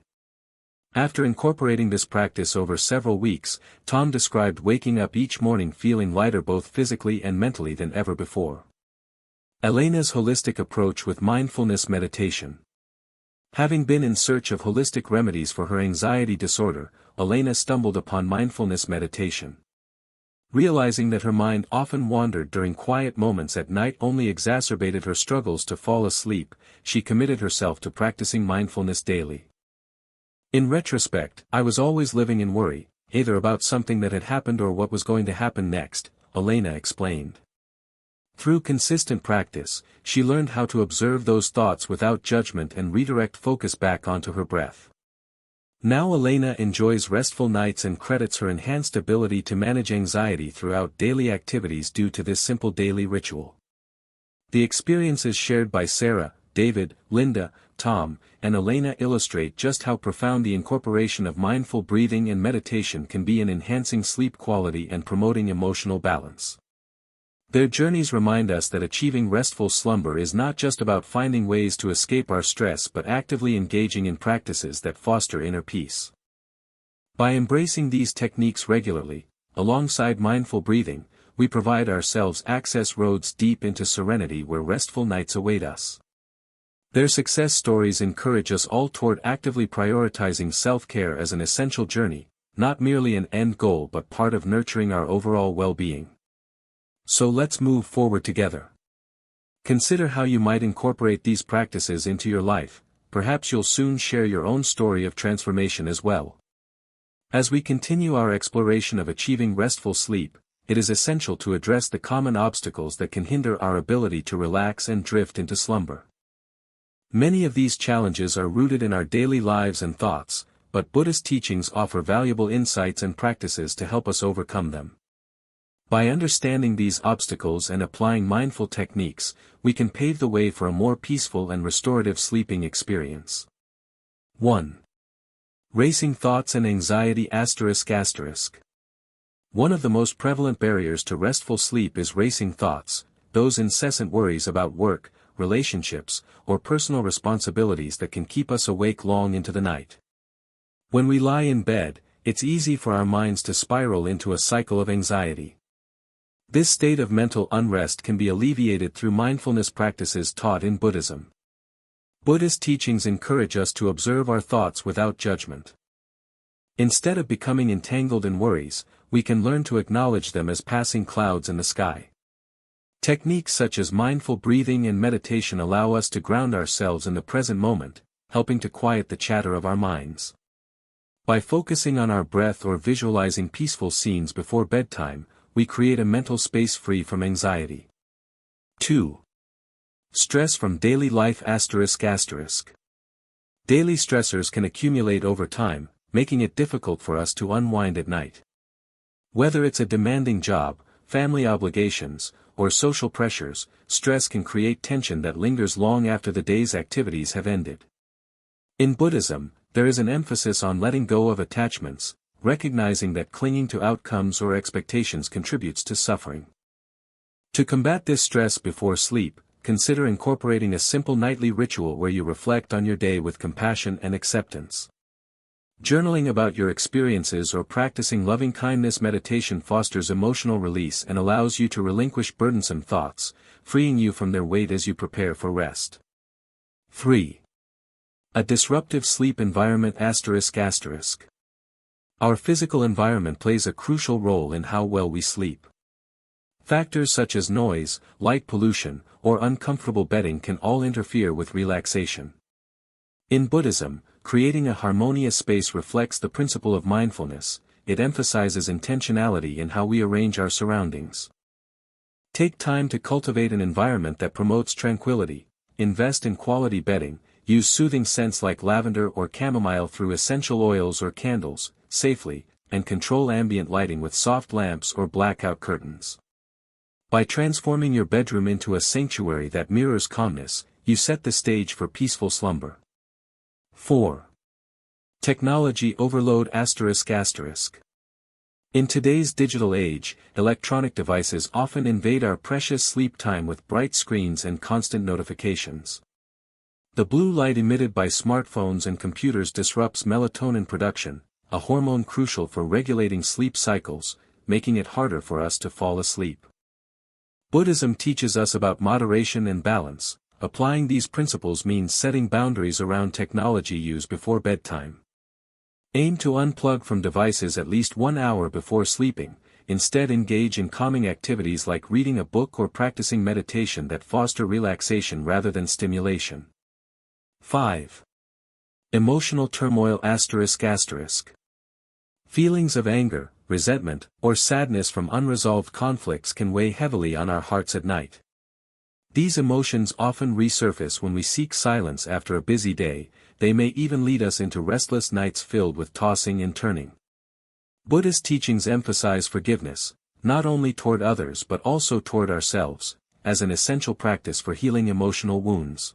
After incorporating this practice over several weeks, Tom described waking up each morning feeling lighter both physically and mentally than ever before. Elena's holistic approach with mindfulness meditation. Having been in search of holistic remedies for her anxiety disorder, Elena stumbled upon mindfulness meditation. Realizing that her mind often wandered during quiet moments at night only exacerbated her struggles to fall asleep, she committed herself to practicing mindfulness daily. In retrospect, I was always living in worry, either about something that had happened or what was going to happen next, Elena explained. Through consistent practice, she learned how to observe those thoughts without judgment and redirect focus back onto her breath. Now Elena enjoys restful nights and credits her enhanced ability to manage anxiety throughout daily activities due to this simple daily ritual. The experiences shared by Sarah, David, Linda, Tom, and Elena illustrate just how profound the incorporation of mindful breathing and meditation can be in enhancing sleep quality and promoting emotional balance. Their journeys remind us that achieving restful slumber is not just about finding ways to escape our stress but actively engaging in practices that foster inner peace. By embracing these techniques regularly, alongside mindful breathing, we provide ourselves access roads deep into serenity where restful nights await us. Their success stories encourage us all toward actively prioritizing self-care as an essential journey, not merely an end goal but part of nurturing our overall well-being. So let's move forward together. Consider how you might incorporate these practices into your life. Perhaps you'll soon share your own story of transformation as well. As we continue our exploration of achieving restful sleep, it is essential to address the common obstacles that can hinder our ability to relax and drift into slumber. Many of these challenges are rooted in our daily lives and thoughts, but Buddhist teachings offer valuable insights and practices to help us overcome them. By understanding these obstacles and applying mindful techniques, we can pave the way for a more peaceful and restorative sleeping experience. 1. Racing thoughts and anxiety ****. One of the most prevalent barriers to restful sleep is racing thoughts, those incessant worries about work, relationships, or personal responsibilities that can keep us awake long into the night. When we lie in bed, it's easy for our minds to spiral into a cycle of anxiety. This state of mental unrest can be alleviated through mindfulness practices taught in Buddhism. Buddhist teachings encourage us to observe our thoughts without judgment. Instead of becoming entangled in worries, we can learn to acknowledge them as passing clouds in the sky. Techniques such as mindful breathing and meditation allow us to ground ourselves in the present moment, helping to quiet the chatter of our minds. By focusing on our breath or visualizing peaceful scenes before bedtime, we create a mental space free from anxiety. 2. Stress from daily life ****. Daily stressors can accumulate over time, making it difficult for us to unwind at night. Whether it's a demanding job, family obligations, or social pressures, stress can create tension that lingers long after the day's activities have ended. In Buddhism, there is an emphasis on letting go of attachments, recognizing that clinging to outcomes or expectations contributes to suffering. To combat this stress before sleep, consider incorporating a simple nightly ritual where you reflect on your day with compassion and acceptance. Journaling about your experiences or practicing loving-kindness meditation fosters emotional release and allows you to relinquish burdensome thoughts, freeing you from their weight as you prepare for rest. 3. A disruptive sleep environment ****. Our physical environment plays a crucial role in how well we sleep. Factors such as noise, light pollution, or uncomfortable bedding can all interfere with relaxation. In Buddhism, creating a harmonious space reflects the principle of mindfulness. It emphasizes intentionality in how we arrange our surroundings. Take time to cultivate an environment that promotes tranquility, invest in quality bedding, use soothing scents like lavender or chamomile through essential oils or candles, safely, and control ambient lighting with soft lamps or blackout curtains. By transforming your bedroom into a sanctuary that mirrors calmness, you set the stage for peaceful slumber. 4. Technology overload ***. In today's digital age, electronic devices often invade our precious sleep time with bright screens and constant notifications. The blue light emitted by smartphones and computers disrupts melatonin production, a hormone crucial for regulating sleep cycles, making it harder for us to fall asleep. Buddhism teaches us about moderation and balance. Applying these principles means setting boundaries around technology use before bedtime. Aim to unplug from devices at least 1 hour before sleeping. Instead, engage in calming activities like reading a book or practicing meditation that foster relaxation rather than stimulation. 5. Emotional turmoil ***. Feelings of anger, resentment, or sadness from unresolved conflicts can weigh heavily on our hearts at night. These emotions often resurface when we seek silence after a busy day. They may even lead us into restless nights filled with tossing and turning. Buddhist teachings emphasize forgiveness, not only toward others but also toward ourselves, as an essential practice for healing emotional wounds.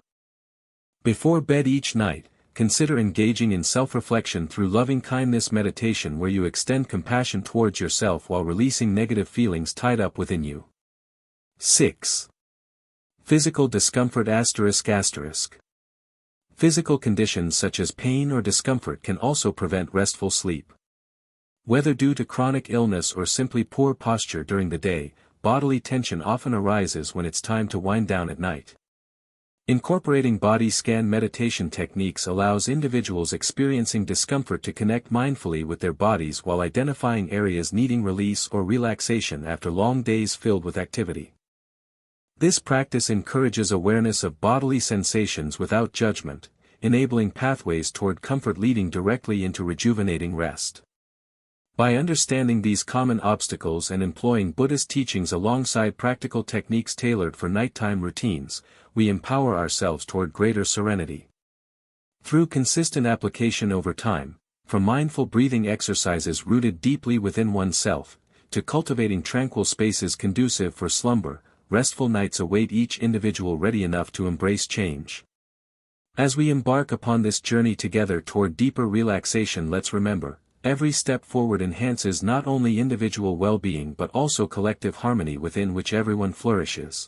Before bed each night, consider engaging in self-reflection through loving-kindness meditation where you extend compassion towards yourself while releasing negative feelings tied up within you. 6. Physical discomfort ***. Physical conditions such as pain or discomfort can also prevent restful sleep. Whether due to chronic illness or simply poor posture during the day, bodily tension often arises when it's time to wind down at night. Incorporating body scan meditation techniques allows individuals experiencing discomfort to connect mindfully with their bodies while identifying areas needing release or relaxation after long days filled with activity. This practice encourages awareness of bodily sensations without judgment, enabling pathways toward comfort leading directly into rejuvenating rest. By understanding these common obstacles and employing Buddhist teachings alongside practical techniques tailored for nighttime routines, we empower ourselves toward greater serenity. Through consistent application over time, from mindful breathing exercises rooted deeply within oneself, to cultivating tranquil spaces conducive for slumber, restful nights await each individual ready enough to embrace change. As we embark upon this journey together toward deeper relaxation, let's remember, every step forward enhances not only individual well-being but also collective harmony within which everyone flourishes.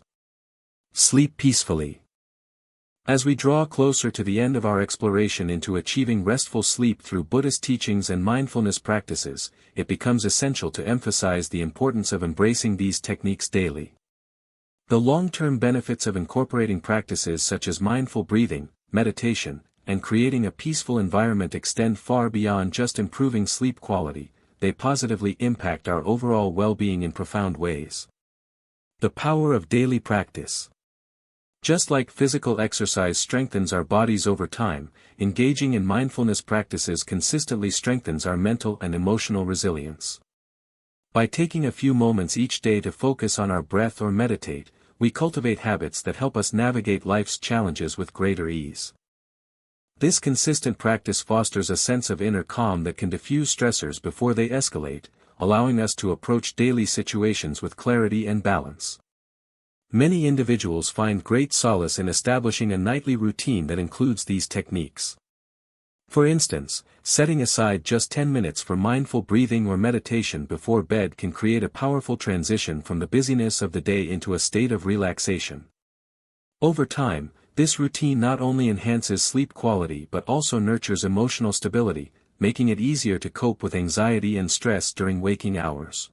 Sleep peacefully. As we draw closer to the end of our exploration into achieving restful sleep through Buddhist teachings and mindfulness practices, it becomes essential to emphasize the importance of embracing these techniques daily. The long-term benefits of incorporating practices such as mindful breathing, meditation, and creating a peaceful environment extend far beyond just improving sleep quality. They positively impact our overall well-being in profound ways. The power of daily practice. Just like physical exercise strengthens our bodies over time, engaging in mindfulness practices consistently strengthens our mental and emotional resilience. By taking a few moments each day to focus on our breath or meditate, we cultivate habits that help us navigate life's challenges with greater ease. This consistent practice fosters a sense of inner calm that can diffuse stressors before they escalate, allowing us to approach daily situations with clarity and balance. Many individuals find great solace in establishing a nightly routine that includes these techniques. For instance, setting aside just 10 minutes for mindful breathing or meditation before bed can create a powerful transition from the busyness of the day into a state of relaxation. Over time, this routine not only enhances sleep quality but also nurtures emotional stability, making it easier to cope with anxiety and stress during waking hours.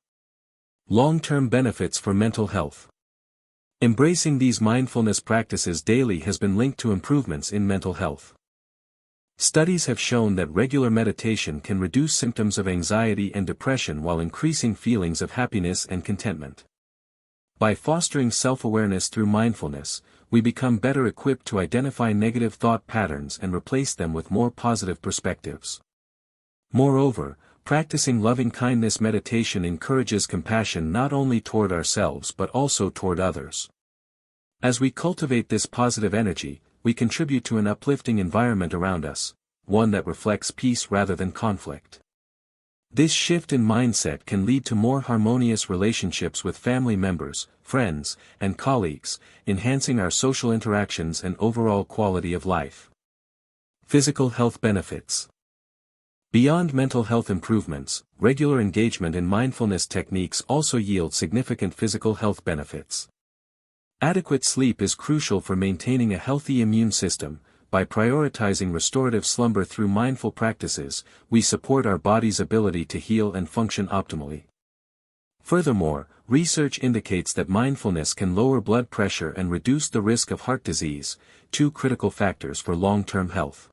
Long-term benefits for mental health. Embracing these mindfulness practices daily has been linked to improvements in mental health. Studies have shown that regular meditation can reduce symptoms of anxiety and depression while increasing feelings of happiness and contentment. By fostering self-awareness through mindfulness, we become better equipped to identify negative thought patterns and replace them with more positive perspectives. Moreover, practicing loving-kindness meditation encourages compassion not only toward ourselves but also toward others. As we cultivate this positive energy, we contribute to an uplifting environment around us, one that reflects peace rather than conflict. This shift in mindset can lead to more harmonious relationships with family members, friends, and colleagues, enhancing our social interactions and overall quality of life. Physical health benefits. Beyond mental health improvements, regular engagement in mindfulness techniques also yield significant physical health benefits. Adequate sleep is crucial for maintaining a healthy immune system. By prioritizing restorative slumber through mindful practices, we support our body's ability to heal and function optimally. Furthermore, research indicates that mindfulness can lower blood pressure and reduce the risk of heart disease, two critical factors for long-term health.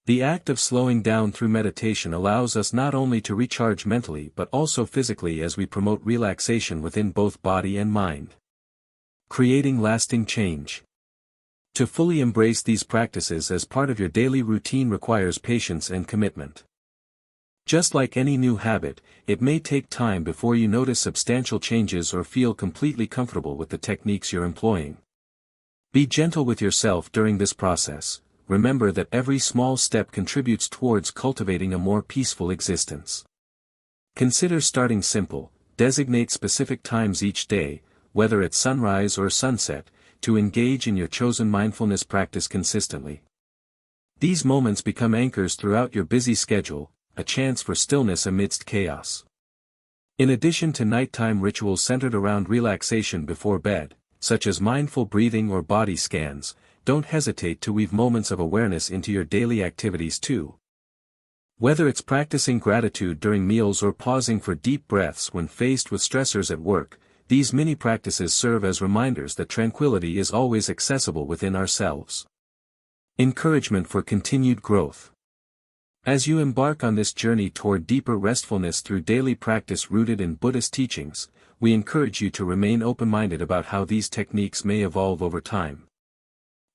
The act of slowing down through meditation allows us not only to recharge mentally but also physically as we promote relaxation within both body and mind. Creating lasting change. To fully embrace these practices as part of your daily routine requires patience and commitment. Just like any new habit, it may take time before you notice substantial changes or feel completely comfortable with the techniques you're employing. Be gentle with yourself during this process. Remember that every small step contributes towards cultivating a more peaceful existence. Consider starting simple. Designate specific times each day, whether at sunrise or sunset, to engage in your chosen mindfulness practice consistently. These moments become anchors throughout your busy schedule, a chance for stillness amidst chaos. In addition to nighttime rituals centered around relaxation before bed, such as mindful breathing or body scans, don't hesitate to weave moments of awareness into your daily activities too. Whether it's practicing gratitude during meals or pausing for deep breaths when faced with stressors at work, these mini practices serve as reminders that tranquility is always accessible within ourselves. Encouragement for continued growth. As you embark on this journey toward deeper restfulness through daily practice rooted in Buddhist teachings, we encourage you to remain open-minded about how these techniques may evolve over time.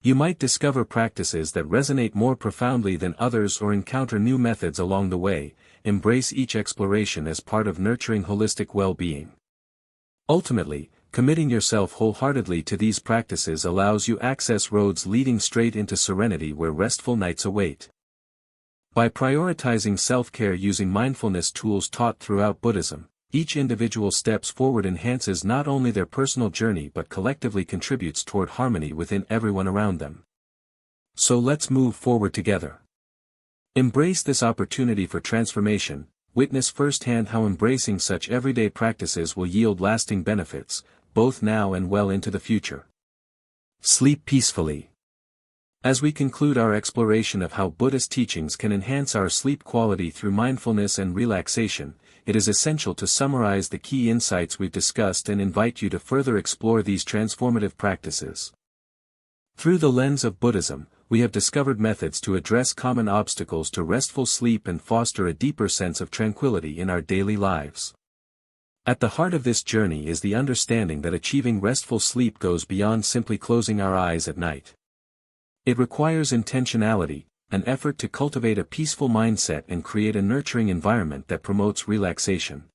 You might discover practices that resonate more profoundly than others or encounter new methods along the way. Embrace each exploration as part of nurturing holistic well-being. Ultimately, committing yourself wholeheartedly to these practices allows you access roads leading straight into serenity where restful nights await. By prioritizing self-care using mindfulness tools taught throughout Buddhism, each individual steps forward enhances not only their personal journey but collectively contributes toward harmony within everyone around them. So let's move forward together. Embrace this opportunity for transformation, witness firsthand how embracing such everyday practices will yield lasting benefits, both now and well into the future. Sleep peacefully. As we conclude our exploration of how Buddhist teachings can enhance our sleep quality through mindfulness and relaxation, it is essential to summarize the key insights we've discussed and invite you to further explore these transformative practices. Through the lens of Buddhism, we have discovered methods to address common obstacles to restful sleep and foster a deeper sense of tranquility in our daily lives. At the heart of this journey is the understanding that achieving restful sleep goes beyond simply closing our eyes at night. It requires intentionality, an effort to cultivate a peaceful mindset and create a nurturing environment that promotes relaxation.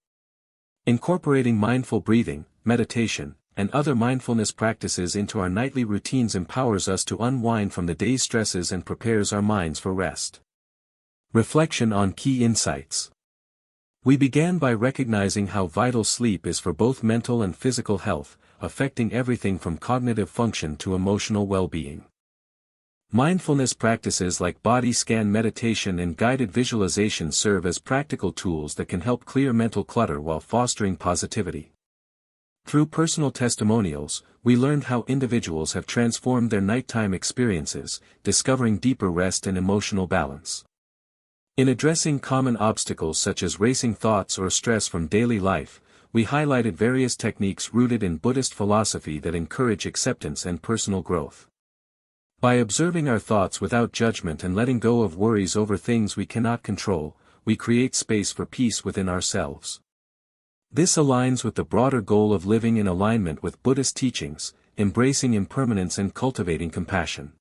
Incorporating mindful breathing, meditation, and other mindfulness practices into our nightly routines empowers us to unwind from the day's stresses and prepares our minds for rest. Reflection on key insights. We began by recognizing how vital sleep is for both mental and physical health, affecting everything from cognitive function to emotional well-being. Mindfulness practices like body scan meditation and guided visualization serve as practical tools that can help clear mental clutter while fostering positivity. Through personal testimonials, we learned how individuals have transformed their nighttime experiences, discovering deeper rest and emotional balance. In addressing common obstacles such as racing thoughts or stress from daily life, we highlighted various techniques rooted in Buddhist philosophy that encourage acceptance and personal growth. By observing our thoughts without judgment and letting go of worries over things we cannot control, we create space for peace within ourselves. This aligns with the broader goal of living in alignment with Buddhist teachings, embracing impermanence and cultivating compassion.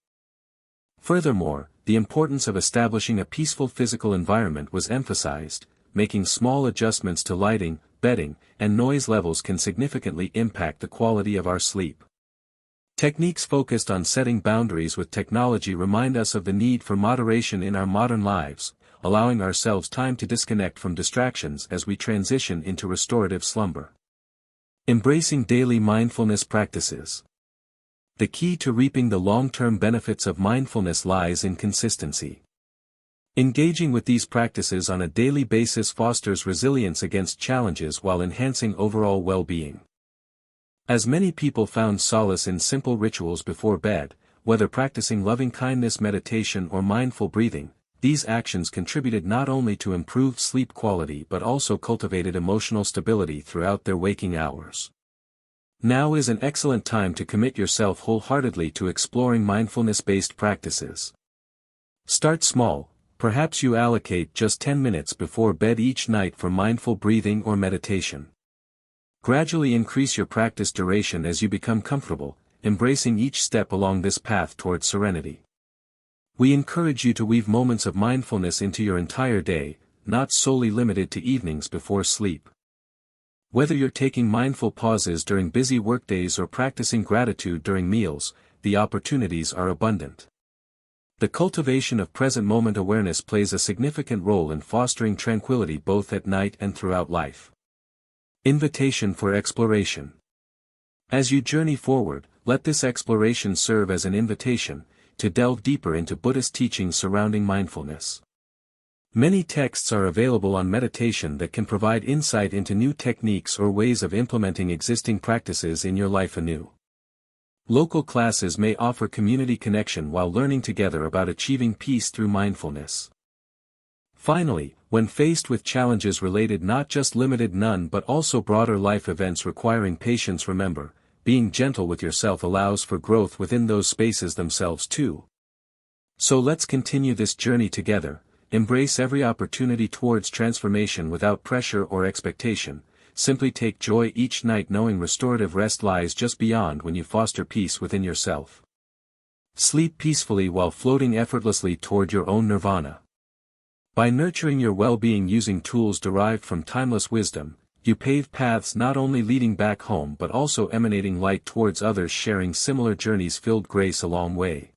Furthermore, the importance of establishing a peaceful physical environment was emphasized, making small adjustments to lighting, bedding, and noise levels can significantly impact the quality of our sleep. Techniques focused on setting boundaries with technology remind us of the need for moderation in our modern lives, allowing ourselves time to disconnect from distractions as we transition into restorative slumber. Embracing daily mindfulness practices. The key to reaping the long-term benefits of mindfulness lies in consistency. Engaging with these practices on a daily basis fosters resilience against challenges while enhancing overall well-being. As many people found solace in simple rituals before bed, whether practicing loving-kindness meditation or mindful breathing, these actions contributed not only to improved sleep quality but also cultivated emotional stability throughout their waking hours. Now is an excellent time to commit yourself wholeheartedly to exploring mindfulness-based practices. Start small, perhaps you allocate just 10 minutes before bed each night for mindful breathing or meditation. Gradually increase your practice duration as you become comfortable, embracing each step along this path toward serenity. We encourage you to weave moments of mindfulness into your entire day, not solely limited to evenings before sleep. Whether you're taking mindful pauses during busy workdays or practicing gratitude during meals, the opportunities are abundant. The cultivation of present moment awareness plays a significant role in fostering tranquility both at night and throughout life. Invitation for exploration. As you journey forward, let this exploration serve as an invitation to delve deeper into Buddhist teachings surrounding mindfulness. Many texts are available on meditation that can provide insight into new techniques or ways of implementing existing practices in your life anew. Local classes may offer community connection while learning together about achieving peace through mindfulness. Finally, when faced with challenges related not just limited none but also broader life events requiring patience, remember, being gentle with yourself allows for growth within those spaces themselves too. So let's continue this journey together, embrace every opportunity towards transformation without pressure or expectation, simply take joy each night knowing restorative rest lies just beyond when you foster peace within yourself. Sleep peacefully while floating effortlessly toward your own nirvana. By nurturing your well-being using tools derived from timeless wisdom, you pave paths not only leading back home but also emanating light towards others sharing similar journeys. Filled grace along way.